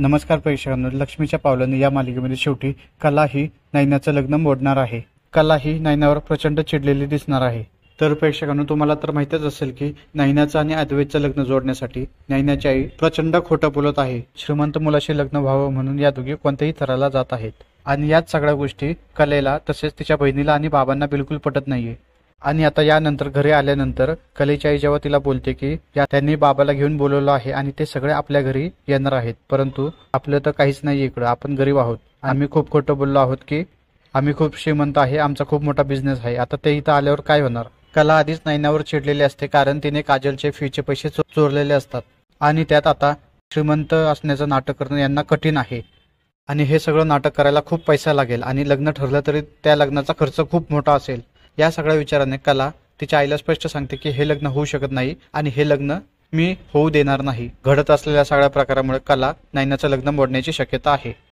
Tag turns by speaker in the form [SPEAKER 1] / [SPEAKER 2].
[SPEAKER 1] नमस्कार प्रेक्षकांनो, लक्ष्मीच्या पावलांनी या मालिकेमध्ये शेवटी कला ही नैनाचं लग्न मोडणार आहे. कला ही नैनावर प्रचंड चिडलेली दिसणार आहे. तर प्रेक्षकांनो, तुम्हाला तर माहितीच असेल की नैनाचं आणि अद्वैतचं लग्न जोडण्यासाठी नैनाची आई प्रचंड खोटं बोलत आहे. श्रीमंत मुलाशी लग्न व्हावं म्हणून या दोघी कोणत्याही थराला जात आहेत. आणि याच सगळ्या गोष्टी कलेला तसेच तिच्या बहिणीला आणि बाबांना बिलकुल पटत नाहीये. आणि आता यानंतर घरी आल्यानंतर कलेची आई जेव्हा तिला बोलते की त्यांनी बाबाला घेऊन बोलवलं आहे आणि ते सगळे आपल्या घरी येणार आहेत, परंतु आपलं तर काहीच नाही इकडं, आपण गरीब आहोत. आम्ही खूप खोटं बोललो आहोत की आम्ही खूप श्रीमंत आहे, आमचा खूप मोठा बिझनेस आहे. आता ते इथं आल्यावर काय होणार. कला आधीच नैनावर चिडलेली असते, कारण तिने काजलचे फीचे पैसे चोरलेले असतात आणि त्यात आता श्रीमंत असण्याचं नाटक करणं यांना कठीण आहे. आणि हे सगळं नाटक करायला खूप पैसा लागेल आणि लग्न ठरलं तरी त्या लग्नाचा खर्च खूप मोठा असेल. या सगळ्या विचाराने कला तिच्या आईला स्पष्ट सांगते की हे लग्न होऊ शकत नाही आणि हे लग्न मी होऊ देणार नाही. घडत असलेल्या सगळ्या प्रकारामुळे कला नैनाचं लग्न मोडण्याची शक्यता आहे.